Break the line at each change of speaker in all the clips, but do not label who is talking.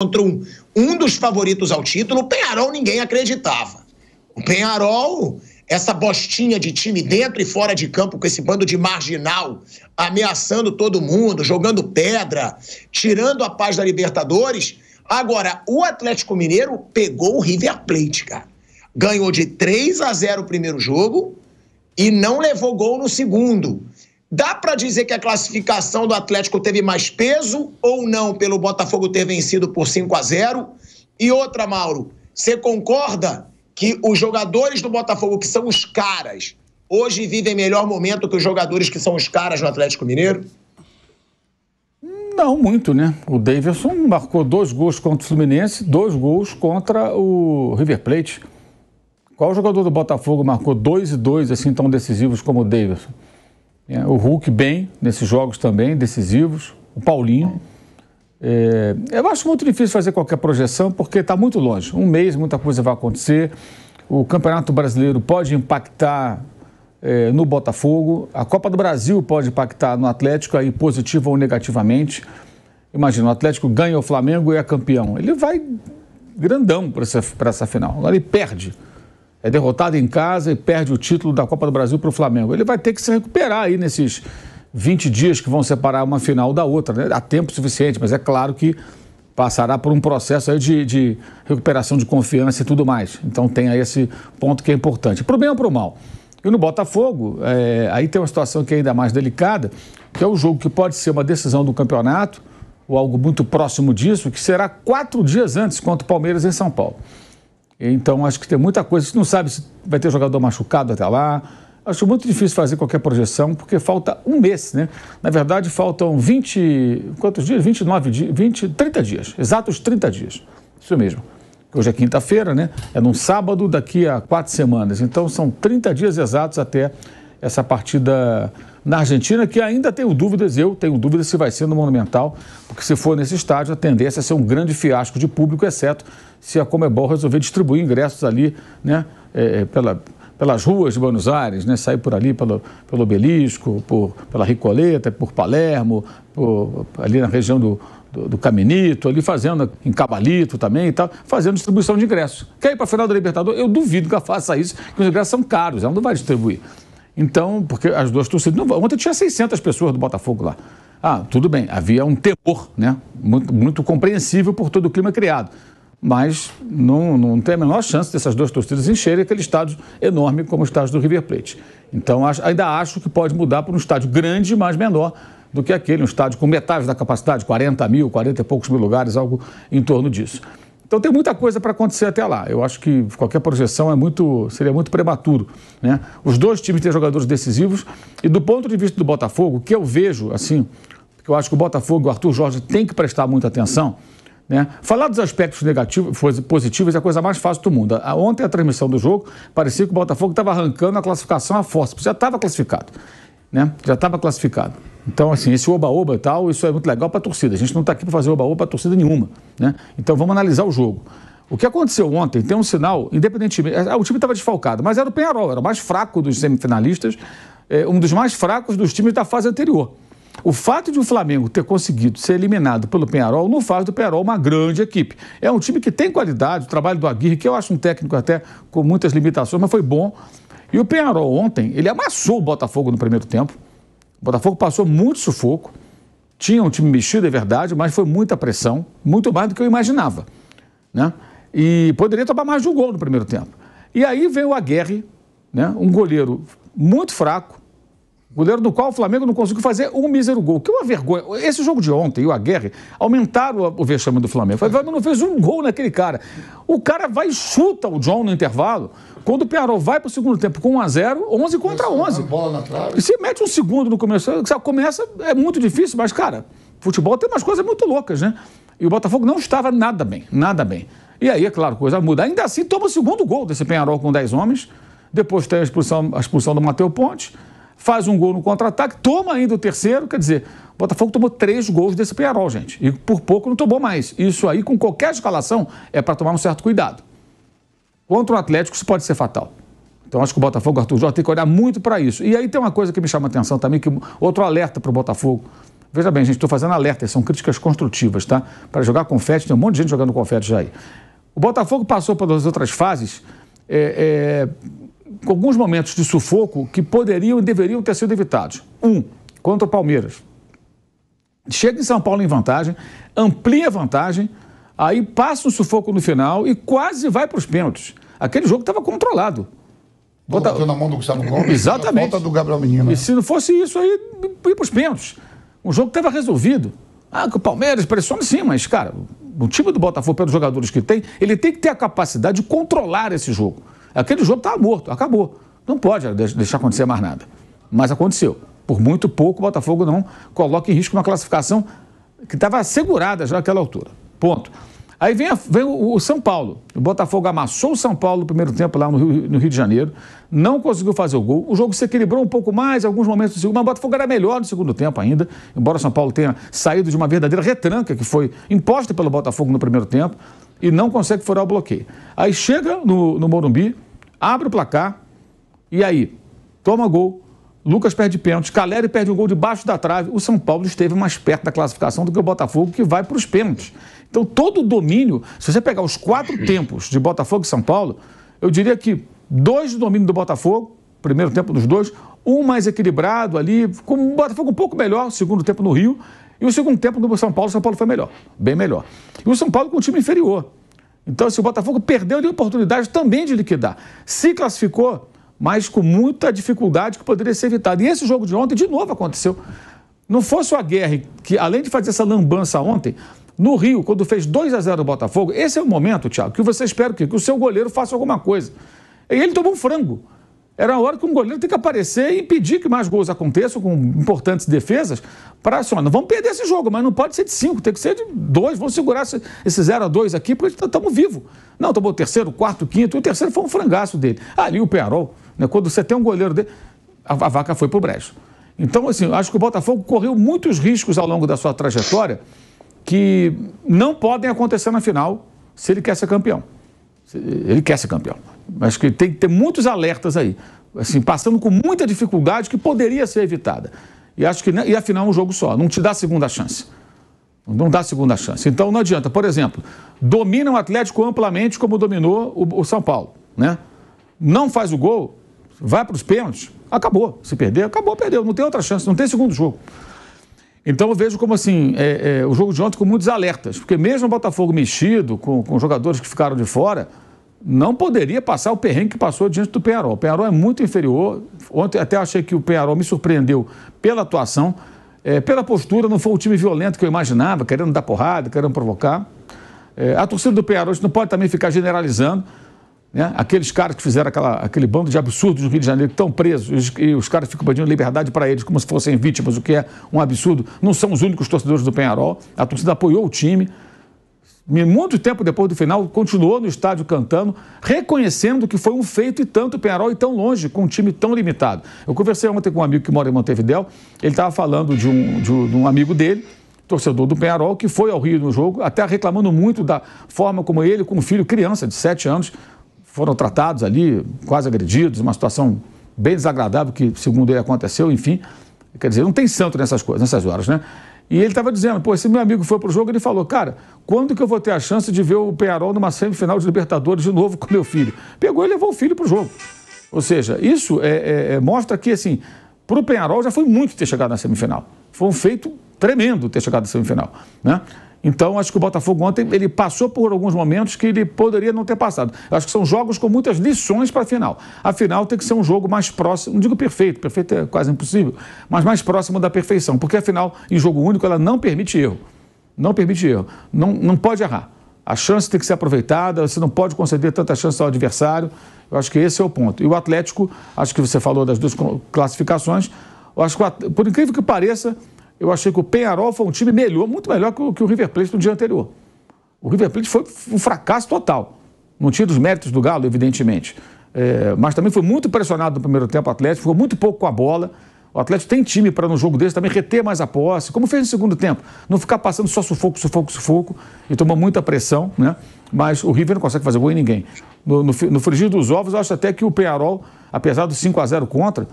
contra um dos favoritos ao título. O Peñarol ninguém acreditava. O Peñarol, essa bostinha de time dentro e fora de campo, com esse bando de marginal, ameaçando todo mundo, jogando pedra, tirando a paz da Libertadores. Agora, o Atlético Mineiro pegou o River Plate, cara. Ganhou de 3-0 o primeiro jogo e não levou gol no segundo. Dá para dizer que a classificação do Atlético teve mais peso ou não pelo Botafogo ter vencido por 5-0? E outra, Mauro, você concorda que os jogadores do Botafogo, que são os caras, hoje vivem melhor momento que os jogadores que são os caras no Atlético Mineiro?
Não muito, né? O Davidson marcou 2 gols contra o Fluminense, 2 gols contra o River Plate. Qual jogador do Botafogo marcou 2 e 2 assim tão decisivos como o Davidson? O Hulk bem nesses jogos também, decisivos. O Paulinho. Eu acho muito difícil fazer qualquer projeção porque está muito longe. Um mês, muita coisa vai acontecer. O Campeonato Brasileiro pode impactar no Botafogo. A Copa do Brasil pode impactar no Atlético, aí positivo ou negativamente. Imagina, o Atlético ganha o Flamengo e é campeão. Ele vai grandão para essa final. Agora ele perde. É derrotado em casa e perde o título da Copa do Brasil para o Flamengo. Ele vai ter que se recuperar aí nesses 20 dias que vão separar uma final da outra, né? Há tempo suficiente, mas é claro que passará por um processo aí de recuperação de confiança e tudo mais. Então tem aí esse ponto que é importante. Para o bem ou para o mal. E no Botafogo, aí tem uma situação que é ainda mais delicada, que é o jogo que pode ser uma decisão do campeonato, ou algo muito próximo disso, que será 4 dias antes contra o Palmeiras em São Paulo. Então, acho que tem muita coisa. Você não sabe se vai ter jogador machucado até lá. Acho muito difícil fazer qualquer projeção, porque falta um mês, né? Na verdade, faltam 20... Quantos dias? 29 dias? 30 dias. Exatos 30 dias. Isso mesmo. Hoje é quinta-feira, né? É num sábado daqui a 4 semanas. Então, são 30 dias exatos até essa partida na Argentina, que ainda tenho dúvidas, eu tenho dúvidas se vai ser no Monumental, porque se for nesse estádio, a tendência é ser um grande fiasco de público, exceto se a Conmebol resolver distribuir ingressos ali, né, pelas ruas de Buenos Aires, né, sair por ali pelo Obelisco, pela Recoleta, por Palermo, ali na região do Caminito, ali fazendo, em Cabalito também e tal, fazendo distribuição de ingressos. Quer ir para a final da Libertadores? Eu duvido que ela faça isso, porque os ingressos são caros, ela não vai distribuir. Então, porque as duas torcidas... Ontem tinha 600 pessoas do Botafogo lá. Tudo bem, havia um temor, né? Muito compreensível por todo o clima criado. Mas não tem a menor chance dessas duas torcidas encherem aquele estádio enorme como o estádio do River Plate. Então, ainda acho que pode mudar para um estádio grande, mas menor do que aquele. Um estádio com metade da capacidade, 40 mil, 40 e poucos mil lugares, algo em torno disso. Então tem muita coisa para acontecer até lá. Eu acho que qualquer projeção seria muito prematuro, né? Os dois times têm jogadores decisivos e do ponto de vista do Botafogo, que eu vejo assim, que eu acho que o Botafogo e o Arthur Jorge tem que prestar muita atenção, né? Falar dos aspectos negativos, positivos é a coisa mais fácil do mundo. Ontem a transmissão do jogo parecia que o Botafogo estava arrancando a classificação à força, já estava classificado, né? Já estava classificado. Então, assim, esse oba-oba e tal, isso é muito legal para a torcida. A gente não está aqui para fazer oba-oba para torcida nenhuma, né? Então, vamos analisar o jogo. O que aconteceu ontem tem um sinal, independentemente... O time estava desfalcado, mas era o Peñarol, era o mais fraco dos semifinalistas, um dos mais fracos dos times da fase anterior. O fato de o Flamengo ter conseguido ser eliminado pelo Peñarol não faz do Peñarol uma grande equipe. É um time que tem qualidade, o trabalho do Aguirre, que eu acho um técnico até com muitas limitações, mas foi bom. E o Peñarol ontem, ele amassou o Botafogo no primeiro tempo. O Botafogo passou muito sufoco, tinha um time mexido, é verdade, mas foi muita pressão, muito mais do que eu imaginava, né? E poderia tomar mais de um gol no primeiro tempo. E aí veio o Aguirre, né? Um goleiro muito fraco, goleiro do qual o Flamengo não conseguiu fazer um mísero gol. Que uma vergonha. Esse jogo de ontem e o Aguirre aumentaram o vexame do Flamengo. O Flamengo não fez um gol naquele cara. O cara vai e chuta o John no intervalo. Quando o Peñarol vai para o segundo tempo com 1-0, 11 contra 11. E se mete um segundo no começo, começa, é muito difícil, mas, cara, futebol tem umas coisas muito loucas, né? E o Botafogo não estava nada bem, nada bem. E aí, é claro, a coisa muda. Ainda assim, toma o segundo gol desse Peñarol com 10 homens, depois tem a expulsão do Matheus Pontes, faz um gol no contra-ataque, toma ainda o terceiro, quer dizer, o Botafogo tomou 3 gols desse Peñarol, gente, e por pouco não tomou mais. Isso aí, com qualquer escalação, é para tomar um certo cuidado. Contra o Atlético, isso pode ser fatal. Então, acho que o Botafogo, o Arthur Jorge, tem que olhar muito para isso. E aí tem uma coisa que me chama a atenção também, outro alerta para o Botafogo. Veja bem, gente, estou fazendo alerta, são críticas construtivas, tá? Para jogar confete, tem um monte de gente jogando confete já aí. O Botafogo passou pelas outras fases com alguns momentos de sufoco que poderiam e deveriam ter sido evitados. Contra o Palmeiras. Chega em São Paulo em vantagem, amplia a vantagem, aí passa um sufoco no final e quase vai para os pênaltis. Aquele jogo estava controlado.
Bateu na mão do Gustavo Gomes.
Exatamente.
Falta do Gabriel Menino.
E se não fosse isso, aí ia para os pênaltis. O jogo estava resolvido. Que o Palmeiras pressiona sim, mas, cara, o time do Botafogo, pelos jogadores que tem, ele tem que ter a capacidade de controlar esse jogo. Aquele jogo estava morto, acabou. Não pode deixar acontecer mais nada. Mas aconteceu. Por muito pouco, o Botafogo não coloca em risco uma classificação que estava assegurada já naquela altura. Ponto. Aí vem o São Paulo. O Botafogo amassou o São Paulo no primeiro tempo lá no Rio de Janeiro, não conseguiu fazer o gol. O jogo se equilibrou um pouco mais, alguns momentos do segundo, mas o Botafogo era melhor no segundo tempo ainda, embora o São Paulo tenha saído de uma verdadeira retranca que foi imposta pelo Botafogo no primeiro tempo e não consegue furar o bloqueio. Aí chega no Morumbi, abre o placar e aí toma gol. Lucas perde pênalti, Caleri perde um gol debaixo da trave. O São Paulo esteve mais perto da classificação do que o Botafogo, que vai para os pênaltis. Então, todo o domínio, se você pegar os 4 tempos de Botafogo e São Paulo, eu diria que 2 de domínio do Botafogo, primeiro tempo dos 2, um mais equilibrado ali, com o Botafogo um pouco melhor, segundo tempo no Rio, e o segundo tempo do São Paulo foi melhor, bem melhor. E o São Paulo com um time inferior. Então, assim, o Botafogo perdeu a oportunidade também de liquidar. Se classificou, mas com muita dificuldade que poderia ser evitada. E esse jogo de ontem, de novo, aconteceu. Não fosse o Aguerre, que além de fazer essa lambança ontem, no Rio, quando fez 2-0 o Botafogo, esse é o momento, Thiago, que você espera que o seu goleiro faça alguma coisa. E ele tomou um frango. Era a hora que um goleiro tem que aparecer e impedir que mais gols aconteçam com importantes defesas para assim, não vamos perder esse jogo, mas não pode ser de 5, tem que ser de 2, vamos segurar esse 0-2 aqui, porque estamos vivos. Não, tomou o terceiro, quarto, quinto, e o terceiro foi um frangaço dele. Ali o Peñarol, né, quando você tem um goleiro dele, a vaca foi pro brejo. Então, assim, acho que o Botafogo correu muitos riscos ao longo da sua trajetória que não podem acontecer na final se ele quer ser campeão. Ele quer ser campeão. Acho que tem que ter muitos alertas aí, assim, passando com muita dificuldade que poderia ser evitada. E acho que e afinal um jogo só, não te dá segunda chance. Não dá segunda chance. Então não adianta, por exemplo, domina o Atlético amplamente como dominou o São Paulo, né? Não faz o gol, vai para os pênaltis, acabou. Se perder, acabou, perdeu, não tem outra chance, não tem segundo jogo. Então eu vejo como assim, o jogo de ontem com muitos alertas, porque mesmo o Botafogo mexido, com jogadores que ficaram de fora, não poderia passar o perrengue que passou diante do Peñarol. O Peñarol é muito inferior. Ontem até achei que o Peñarol me surpreendeu pela atuação, pela postura, não foi o time violento que eu imaginava, querendo dar porrada, querendo provocar. A torcida do Peñarol, a gente não pode também ficar generalizando, né? Aqueles caras que fizeram aquele bando de absurdos no Rio de Janeiro, que estão presos, e os caras ficam pedindo liberdade para eles como se fossem vítimas, o que é um absurdo. Não são os únicos torcedores do Peñarol. A torcida apoiou o time. Muito tempo depois do final, continuou no estádio cantando, reconhecendo que foi um feito e tanto o Peñarol e tão longe, com um time tão limitado. Eu conversei ontem com um amigo que mora em Montevidéu, ele estava falando de um amigo dele, torcedor do Peñarol, que foi ao Rio no jogo, até reclamando muito da forma como ele, com um filho criança de 7 anos, foram tratados ali, quase agredidos, uma situação bem desagradável que, segundo ele, aconteceu, enfim. Quer dizer, não tem santo nessas coisas, nessas horas, né? E ele estava dizendo, pô, esse meu amigo foi pro jogo, ele falou, cara, quando que eu vou ter a chance de ver o Peñarol numa semifinal de Libertadores de novo com meu filho? Pegou e levou o filho pro jogo. Ou seja, isso mostra que, assim, pro Peñarol já foi muito ter chegado na semifinal. Foi um feito tremendo ter chegado na semifinal, né? Então, acho que o Botafogo ontem, ele passou por alguns momentos que ele poderia não ter passado. Eu acho que são jogos com muitas lições para a final. A final tem que ser um jogo mais próximo, não digo perfeito é quase impossível, mas mais próximo da perfeição, porque a final, em jogo único, ela não permite erro. Não permite erro. Não pode errar. A chance tem que ser aproveitada, você não pode conceder tanta chance ao adversário. Eu acho que esse é o ponto. E o Atlético, acho que você falou das 2 classificações, eu acho que, por incrível que pareça, eu achei que o Peñarol foi um time melhor, muito melhor que o River Plate no dia anterior. O River Plate foi um fracasso total. Não tira os méritos do Galo, evidentemente. Mas também foi muito pressionado no primeiro tempo o Atlético, ficou muito pouco com a bola. O Atlético tem time para, no jogo desse, também reter mais a posse, como fez no segundo tempo. Não ficar passando só sufoco, e tomou muita pressão, né? Mas o River não consegue fazer gol em ninguém. No frigir dos ovos, eu acho até que o Peñarol, apesar do 5-0 contra,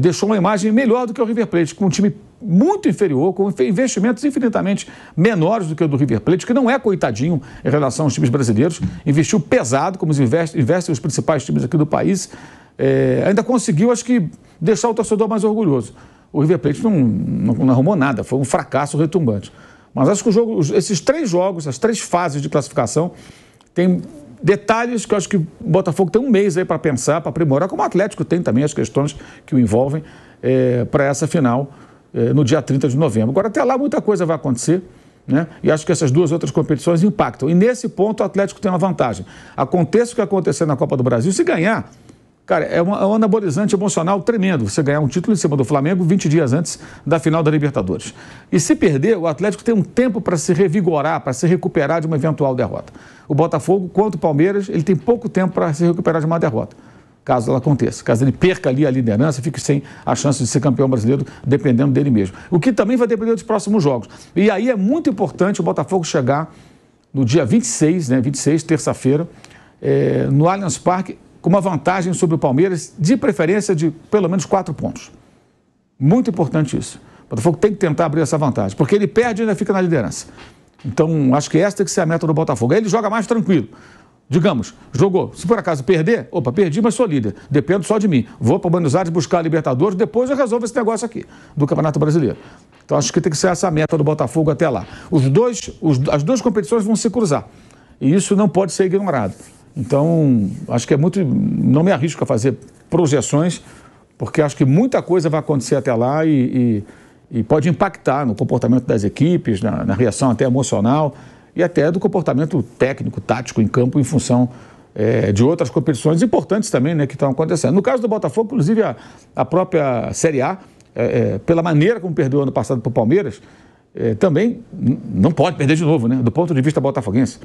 deixou uma imagem melhor do que o River Plate, com um time muito inferior, com investimentos infinitamente menores do que o do River Plate, que não é coitadinho em relação aos times brasileiros, investiu pesado, como investem os principais times aqui do país, ainda conseguiu, acho que, deixar o torcedor mais orgulhoso. O River Plate não arrumou nada, foi um fracasso retumbante. Mas acho que esses 3 jogos, as 3 fases de classificação, tem detalhes que eu acho que o Botafogo tem um mês aí para pensar, para aprimorar, como o Atlético tem também as questões que o envolvem para essa final no dia 30 de novembro. Agora, até lá, muita coisa vai acontecer, né? E acho que essas 2 outras competições impactam. E nesse ponto, o Atlético tem uma vantagem. Aconteça o que acontecer na Copa do Brasil, se ganhar, cara, é um anabolizante emocional tremendo você ganhar um título em cima do Flamengo 20 dias antes da final da Libertadores. E se perder, o Atlético tem um tempo para se revigorar, para se recuperar de uma eventual derrota. O Botafogo, quanto o Palmeiras, ele tem pouco tempo para se recuperar de uma derrota, caso ela aconteça. Caso ele perca ali a liderança, fique sem a chance de ser campeão brasileiro, dependendo dele mesmo. O que também vai depender dos próximos jogos. E aí é muito importante o Botafogo chegar no dia 26, né, 26, terça-feira, no Allianz Parque, com uma vantagem sobre o Palmeiras, de preferência de pelo menos 4 pontos. Muito importante isso. O Botafogo tem que tentar abrir essa vantagem, porque ele perde e ainda fica na liderança. Então, acho que essa tem que ser a meta do Botafogo. Aí ele joga mais tranquilo. Digamos, jogou. Se por acaso perder, opa, perdi, mas sou líder. Dependo só de mim. Vou para Buenos Aires buscar a Libertadores, depois eu resolvo esse negócio aqui, do Campeonato Brasileiro. Então, acho que tem que ser essa a meta do Botafogo até lá. As 2 competições vão se cruzar. E isso não pode ser ignorado. Então, acho que é muito... Não me arrisco a fazer projeções, porque acho que muita coisa vai acontecer até lá e pode impactar no comportamento das equipes, na reação até emocional e até do comportamento técnico, tático em campo, em função de outras competições importantes também, né, que estão acontecendo. No caso do Botafogo, inclusive a própria Série A, pela maneira como perdeu ano passado para o Palmeiras, também não pode perder de novo, né, do ponto de vista botafoguense.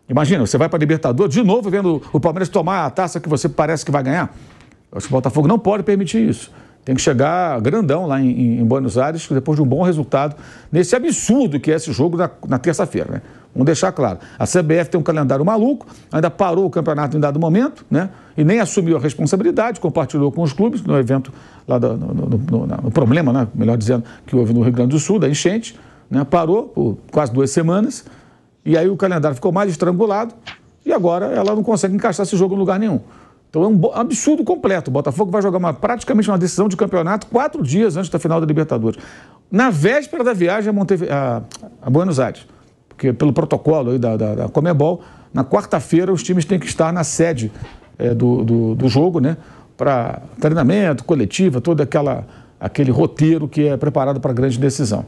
Imagina, você vai para a Libertadores, de novo vendo o Palmeiras tomar a taça que você parece que vai ganhar. Acho que o Botafogo não pode permitir isso. Tem que chegar grandão lá em Buenos Aires, depois de um bom resultado, nesse absurdo que é esse jogo na terça-feira, né? Vamos deixar claro. A CBF tem um calendário maluco, ainda parou o campeonato em dado momento, né? E nem assumiu a responsabilidade, compartilhou com os clubes no evento, lá no problema, né? Melhor dizendo, que houve no Rio Grande do Sul, da enchente, né? Parou por quase 2 semanas, e aí o calendário ficou mais estrangulado, e agora ela não consegue encaixar esse jogo em lugar nenhum. Então é um absurdo completo. O Botafogo vai jogar praticamente uma decisão de campeonato 4 dias antes da final da Libertadores. Na véspera da viagem a Buenos Aires. Porque pelo protocolo aí da Conmebol, na quarta-feira os times têm que estar na sede do jogo, né? Para treinamento, coletiva, todo aquele roteiro que é preparado para a grande decisão.